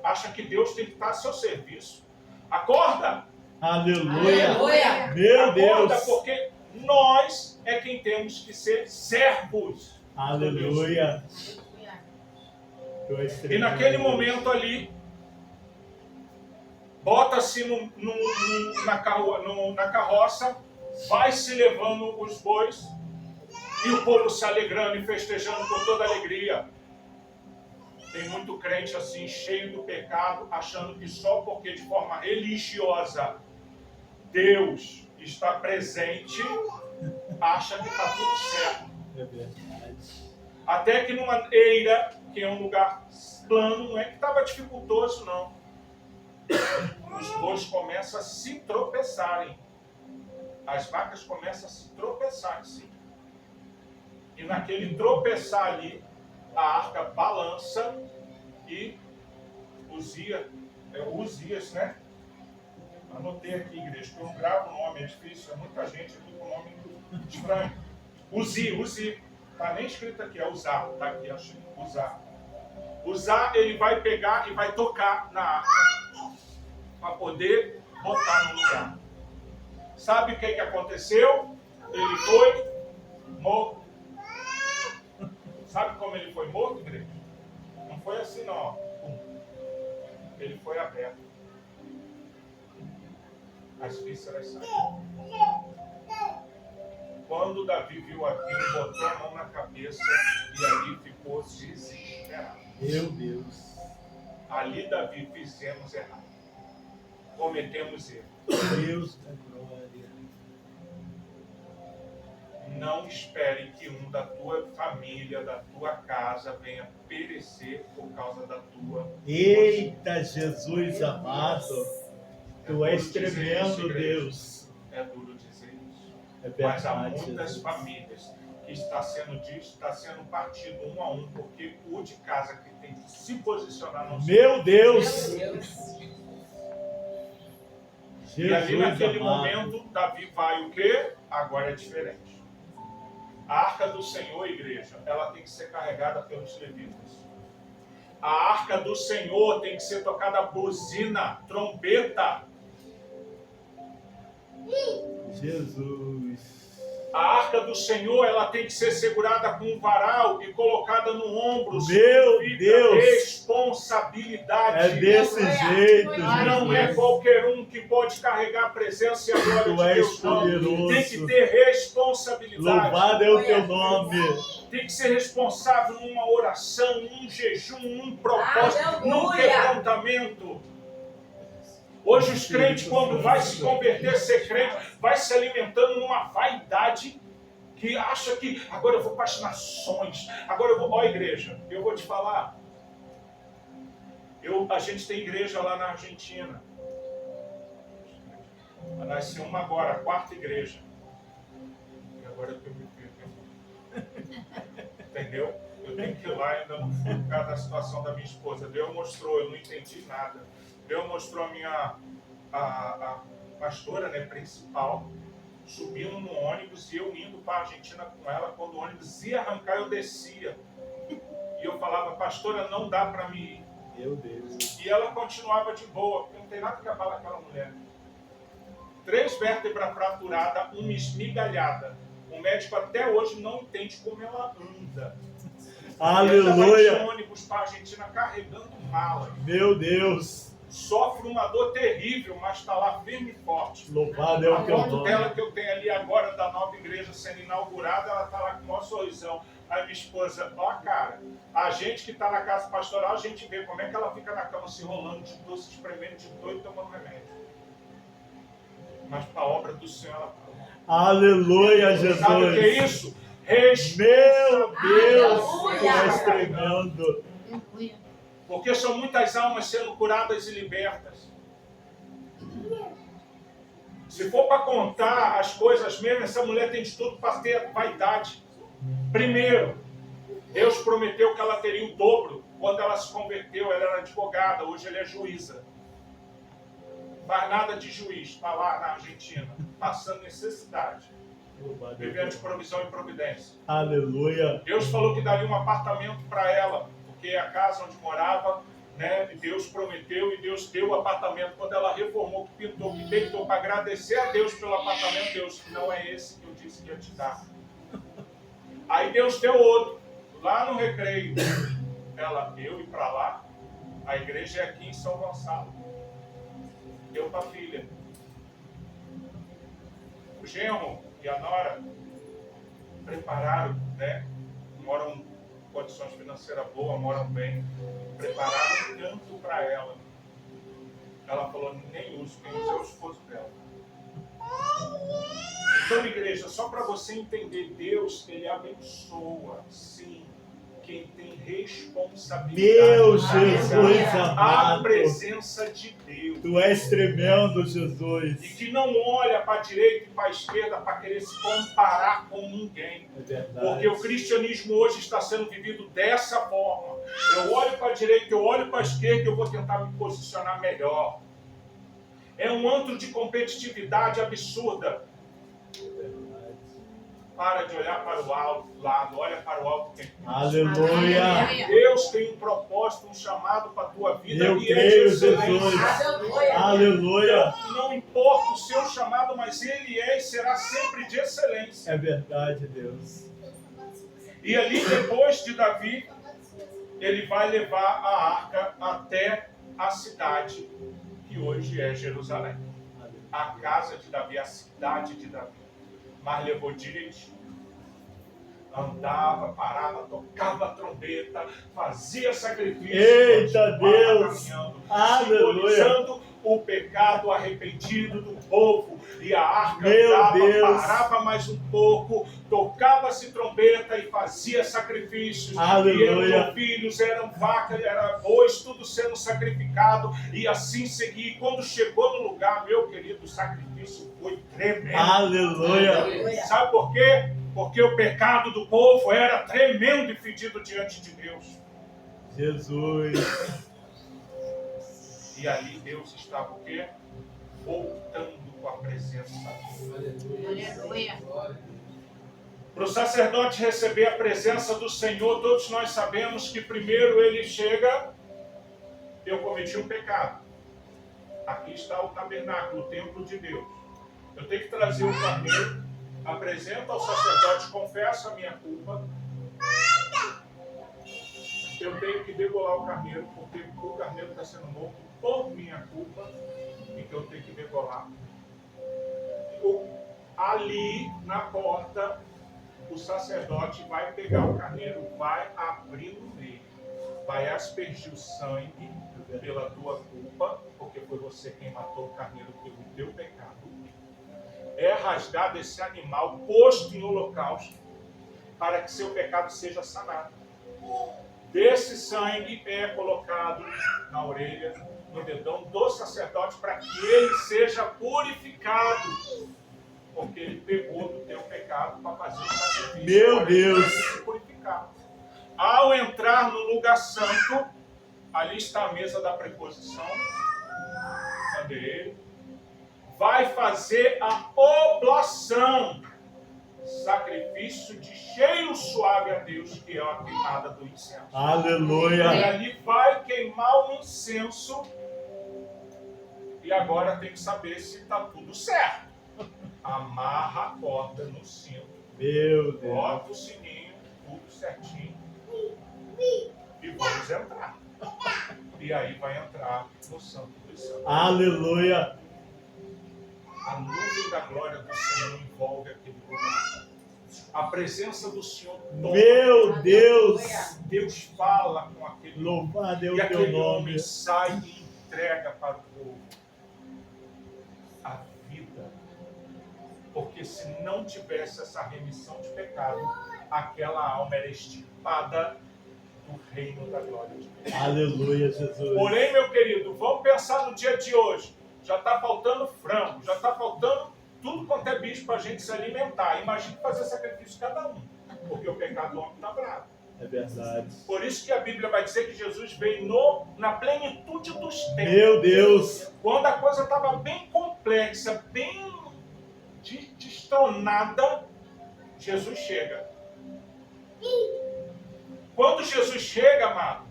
Acha que Deus tem que estar a seu serviço. Acorda! Aleluia! Aleluia. Meu Acorda, Deus! porque nós é quem temos que ser servos. Aleluia! Tu és E tremendo, naquele Deus. momento ali, bota-se na carroça, vai se levando os bois, e o povo se alegrando e festejando com toda alegria. Tem muito crente assim, cheio do pecado, achando que só porque de forma religiosa Deus está presente, acha que está tudo certo. É verdade. Até que numa eira, que é um lugar plano, não é que estava dificultoso, não. Os bois começam a se tropeçarem. As vacas começam a se tropeçar, sim. E naquele tropeçar ali, a arca balança e Uzias, né? Anotei aqui, igreja, que eu não gravo o nome, é difícil, é muita gente aqui com nome estranho. Uzi, tá nem escrito aqui, é Uzá, tá aqui, achei, Uzá. Uzá, ele vai pegar e vai tocar na arca, para poder botar no lugar. Sabe o que aconteceu? Ele foi morto. Sabe como ele foi morto, igreja? Não foi assim, não. Ele foi aberto. As vísceras saíram. Quando Davi viu aquilo, botou a mão na cabeça e ali ficou Meu Deus. Ali, Davi, fizemos errado. Cometemos erro. Deus da glória. Não espere que um da tua família, da tua casa, venha perecer por causa da tua. Eita, Jesus amado. Tu és tremendo, igreja. Deus. É duro dizer isso. É Mas há verdade, muitas Jesus. famílias que está sendo partido um a um, porque o de casa que tem que se posicionar no Meu Deus. E ali Jesus naquele amado. momento, Davi vai o quê? Agora é diferente. A arca do Senhor, igreja, ela tem que ser carregada pelos levitas. A arca do Senhor tem que ser tocada buzina, trombeta. Jesus. A arca do Senhor, ela tem que ser segurada com um varal e colocada no ombro. Meu Significa Deus. responsabilidade. É desse jeito, Não é Jesus. qualquer um que pode carregar a presença e a glória Tu de és Deus. Não. poderoso. Tem que ter responsabilidade. Louvado é o teu nome. Tem que ser responsável numa oração, num jejum, num propósito, Aleluia. num quebrantamento. Hoje os crentes, quando vai se converter, ser crente, vai se alimentando numa vaidade que acha que agora eu vou para as nações, agora eu vou... Ó, igreja, eu vou te falar. A gente tem igreja lá na Argentina. Nasceu uma agora, a 4ª igreja. E agora eu me perco. Entendeu? Eu tenho que ir lá, ainda não fui por causa da situação da minha esposa. Deus mostrou, eu não entendi nada. Deus mostrou a pastora, né, principal, subindo no ônibus e eu indo para a Argentina com ela. Quando o ônibus ia arrancar, eu descia. E eu falava, pastora, não dá para me ir. Meu Deus. E ela continuava de boa, porque não tem nada que abalar aquela mulher. 3 vértebras fraturadas, uma esmigalhada. O médico até hoje não entende como ela anda. Aleluia. Ela vai de ônibus para a Argentina carregando mala. Meu Deus. Sofre uma dor terrível, mas está lá firme e forte. Louvado é A o teu foto nome. dela que eu tenho ali agora, da nova igreja sendo inaugurada, ela está lá com o maior sorrisão. Aí minha esposa, ó cara, a gente que está na casa pastoral, a gente vê como é que ela fica na cama se enrolando de dor, se espremendo de dor e tomando remédio. Mas para a obra do Senhor, ela está. Aleluia, Sabe o que é Jesus. isso? Meu Deus. Tu és Aleluia. tremendo. Porque são muitas almas sendo curadas e libertas. Se for para contar as coisas mesmo, essa mulher tem de tudo para ter vaidade. Primeiro, Deus prometeu que ela teria o dobro. Quando ela se converteu, ela era advogada, hoje ela é juíza. Faz nada de juiz, está lá na Argentina, passando necessidade, Louvado é o vivendo de teu nome. provisão e providência. Aleluia. Deus falou que daria um apartamento para ela, porque a casa onde morava, né, Deus prometeu e Deus deu o apartamento. Quando ela reformou, que pintou, que deitou para agradecer a Deus pelo apartamento, Deus, não é esse que eu disse que ia te dar. Aí Deus deu outro, lá no Recreio. Ela deu e para lá, a igreja é aqui em São Gonçalo. Deu para a filha. O genro e a nora prepararam, né? Moram em condições financeiras boas, moram bem. Prepararam um canto para ela. Ela falou, nem uso, quem usa é o esposo dela. Então, igreja, só para você entender, Deus, Ele abençoa, sim, quem tem responsabilidade. Meu Jesus a amado. presença de Deus. Tu és tremendo, E Jesus. que não olha para a direita e para a esquerda para querer se comparar com ninguém. É verdade. Porque o cristianismo hoje está sendo vivido dessa forma. Eu olho para a direita, eu olho para a esquerda e eu vou tentar me posicionar melhor. É um antro de competitividade absurda. É verdade. Para de olhar para o alto, lado, olha para o alto. Que é Cristo. Aleluia. Deus tem um propósito, um chamado para a tua vida. Eu e creio, é de excelência. Jesus. Aleluia. Aleluia. Não importa o seu chamado, mas ele é e será sempre de excelência. É verdade, Deus. E ali, depois de Davi, ele vai levar a arca até a cidade que hoje é Jerusalém. A casa de Davi, a cidade de Davi. Mas levou direitinho. andava, parava, tocava a trombeta, fazia sacrifício. Eita Deus! Caminhando, Aleluia! simbolizando o pecado arrependido do povo. E a arca Meu andava, Deus! parava mais um pouco, tocava-se trombeta e fazia sacrifícios. Aleluia! E eram novilhos, eram vacas, eram bois, tudo sendo sacrificado. E assim seguia. E quando chegou no lugar, meu querido, o sacrifício foi tremendo. Aleluia! Sabe por quê? Porque o pecado do povo era tremendo e fedido diante de Deus. Jesus! E ali Deus estava o quê? Voltando com a presença dele. Aleluia. Para o sacerdote receber a presença do Senhor, todos nós sabemos que primeiro ele chega, eu cometi um pecado. Aqui está o tabernáculo, o templo de Deus. Eu tenho que trazer o carneiro, apresento ao sacerdote, confesso a minha culpa. Eu tenho que degolar o carneiro, porque o carneiro está sendo morto por minha culpa, e que eu tenho que degolar. Ali, na porta, o sacerdote vai pegar o carneiro, vai abrir no meio, vai aspergir o sangue pela tua culpa, porque foi você quem matou o carneiro pelo teu pecado. É rasgado esse animal, posto em holocausto, para que seu pecado seja sanado. Desse sangue é colocado na orelha, no dedão do sacerdote, para que ele seja purificado, porque ele pegou do teu pecado para fazer o sacrifício. Meu Deus! Para se purificar. Ao entrar no lugar santo, ali está a mesa da preposição. Cadê ele? Vai fazer a oblação, sacrifício de cheiro suave a Deus, que é a queimada do incenso. Aleluia! E ali vai queimar o incenso. E agora tem que saber se está tudo certo. Amarra a corda no cinto. Meu Deus! Bota o sininho, tudo certinho. E vamos entrar. E aí vai entrar no Santo dos Santos. Aleluia! A nuvem da glória do Senhor envolve aquele lugar. A presença do Senhor toma. Meu Deus! Deus fala com aquele homem. Louvado é o E teu aquele nome! homem sai e entrega para o povo a vida. Porque se não tivesse essa remissão de pecado, aquela alma era extirpada do reino da glória de Deus. Aleluia, Jesus! Porém, meu querido, vamos pensar no dia de hoje. Já está faltando frango, já está faltando tudo quanto é bicho para a gente se alimentar. Imagine fazer sacrifício cada um, porque o pecado do homem está bravo. É verdade. Por isso que a Bíblia vai dizer que Jesus veio na plenitude dos tempos. Meu Deus! Quando a coisa estava bem complexa, bem destronada, Jesus chega. Quando Jesus chega, amado,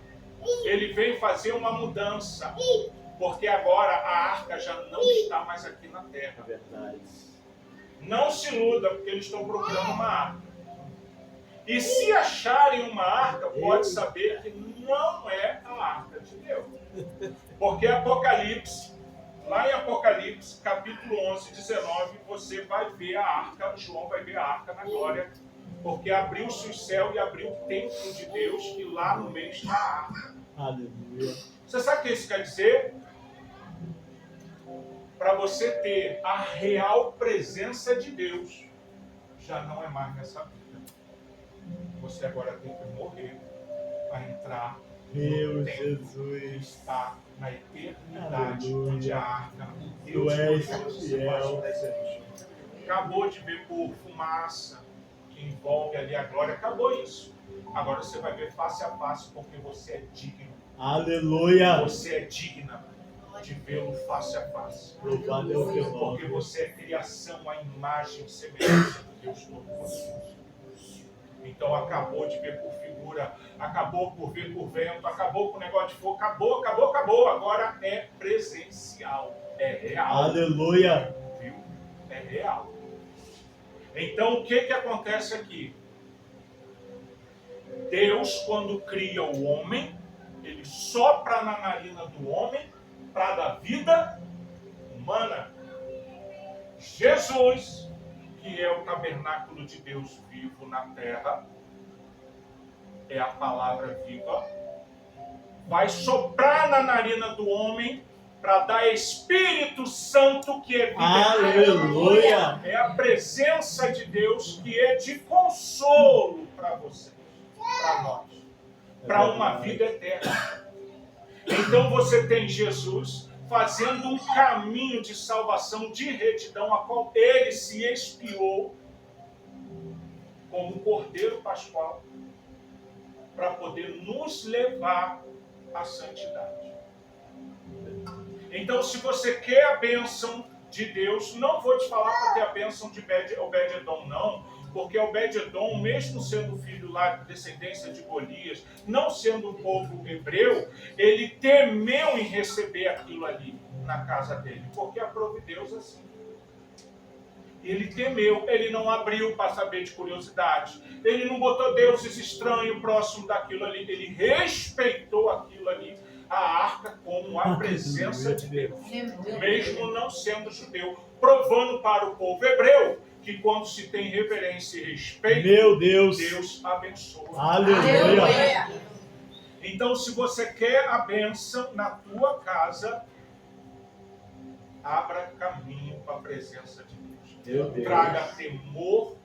ele vem fazer uma mudança. Porque agora a arca já não está mais aqui na terra. É verdade. Não se iluda, porque eles estão procurando uma arca. E se acharem uma arca, pode saber que não é a arca de Deus. Porque Apocalipse, lá em Apocalipse, capítulo 11, 19, você vai ver a arca, João vai ver a arca na glória, porque abriu-se o céu e abriu o templo de Deus, e lá no meio está a arca. Aleluia! Você sabe o que isso quer dizer? Para você ter a real presença de Deus, já não é mais nessa vida. Você agora tem que morrer para entrar Meu no templo Jesus! que está na eternidade, Aleluia. onde a arca, Tu Deus és glorioso, fiel. Sebastião desejo. Acabou de ver por fumaça que envolve ali a glória, acabou isso. Agora você vai ver face a face, porque você é digno. Aleluia! Você é digna de vê-lo face a face. Louvado é o teu Porque nome! você é criação, a imagem e semelhança de Deus Todo-Poderoso. Então acabou de ver por figura, acabou por ver por vento, acabou com o negócio de fogo, acabou. Agora é presencial, é real. Aleluia! Viu? É real. Então o que acontece aqui? Deus, quando cria o homem, ele sopra na narina do homem para dar vida humana. Jesus, que é o tabernáculo de Deus vivo na terra, é a palavra viva, vai soprar na narina do homem para dar Espírito Santo, que é vida eterna. Aleluia. É a presença de Deus que é de consolo para vocês, para nós, para uma vida eterna. Então você tem Jesus fazendo um caminho de salvação, de retidão, a qual ele se expiou como um cordeiro pascual para poder nos levar à santidade. Então, se você quer a bênção de Deus, não vou te falar para ter a bênção de Obed-Edom, não, porque Obed-Edom, mesmo sendo filho lá de descendência de Golias, não sendo um povo hebreu, ele temeu em receber aquilo ali na casa dele, porque aprove Deus assim. Ele temeu, ele não abriu para saber de curiosidade, ele não botou deuses estranhos próximo daquilo ali, ele respeitou aquilo ali, a arca como a presença de Deus, mesmo não sendo judeu, provando para o povo hebreu que quando se tem reverência e respeito, Meu Deus, Deus abençoa. Aleluia. Então, se você quer a bênção na tua casa, abra caminho para a presença de Deus. Meu Deus. Traga temor,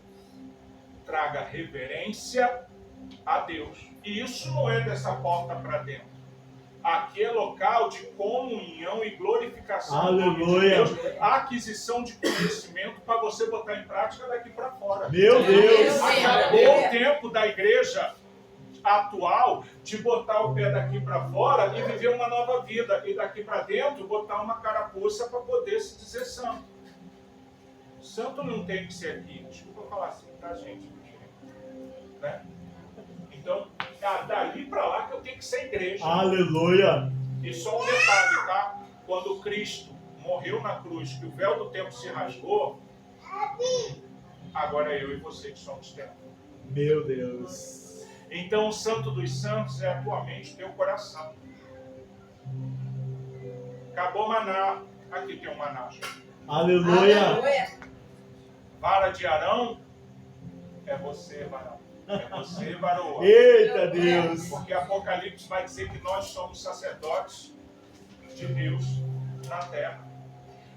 traga reverência a Deus. E isso não é dessa porta para dentro. Aqui é local de comunhão e glorificação. Aleluia. De Deus, a aquisição de conhecimento para você botar em prática daqui para fora. Meu Deus. Acabou o tempo da igreja atual de botar o pé daqui para fora e viver uma nova vida. E daqui para dentro botar uma carapuça para poder se dizer santo. Santo não tem que ser aqui. Desculpa falar assim, tá, gente? Né? Então, dali para lá que eu tenho que ser igreja. Aleluia. E só um detalhe, tá? Quando Cristo morreu na cruz, que o véu do templo se rasgou, agora é eu e você que somos templo. Meu Deus. Então, o Santo dos Santos é a tua mente, teu coração. Acabou maná. Aqui tem um maná. Aleluia. Vara de Arão é você, varão. É você, varoa. Eita Deus. Porque Apocalipse vai dizer que nós somos sacerdotes de Deus na terra.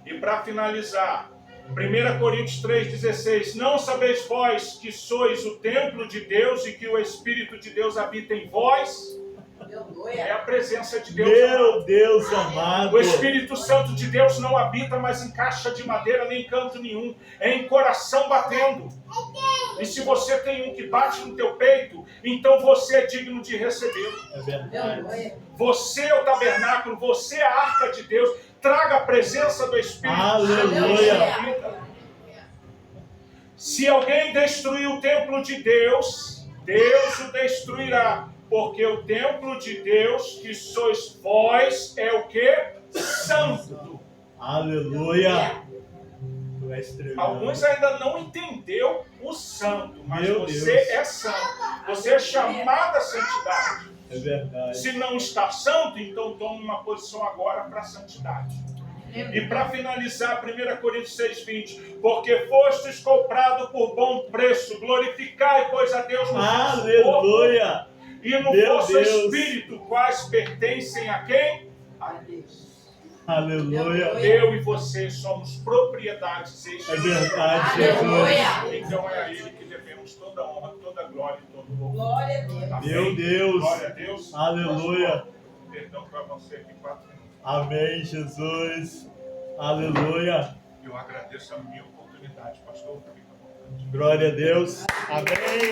E para finalizar, 1 Coríntios 3,16: Não sabeis vós que sois o templo de Deus e que o Espírito de Deus habita em vós? É a presença de Deus. Meu Deus amado. O Espírito Santo de Deus não habita mais em caixa de madeira nem em canto nenhum. É em coração batendo. E se você tem um que bate no teu peito, então você é digno de recebê-lo. É verdade. Você é o tabernáculo, você é a arca de Deus. Traga a presença do Espírito Aleluia. Se alguém destruir o templo de Deus, Deus o destruirá. Porque o templo de Deus, que sois vós, é o que? Santo. Aleluia. Tu és tremendo. Alguns ainda não entenderam o santo, mas Meu você Deus. é santo. Você é chamado à santidade. É verdade. Se não está santo, então tome uma posição agora para a santidade. E para finalizar, 1 Coríntios 6,20: Porque fostes comprado por bom preço, glorificai, pois, a Deus no vosso corpo Aleluia. e no Meu vosso Deus. espírito, quais pertencem a quem? A Deus. Aleluia. Eu e você somos propriedades É verdade, exclusivas. Jesus. Então é a Ele que devemos toda honra, toda glória e todo louvor. Glória a Deus. Amém? Meu Deus. Glória a Deus. Aleluia. Perdão que eu avancei aqui 4 minutos. Amém, Jesus. Aleluia. Eu agradeço a minha oportunidade, pastor. Fica à vontade. Glória a Deus. Amém.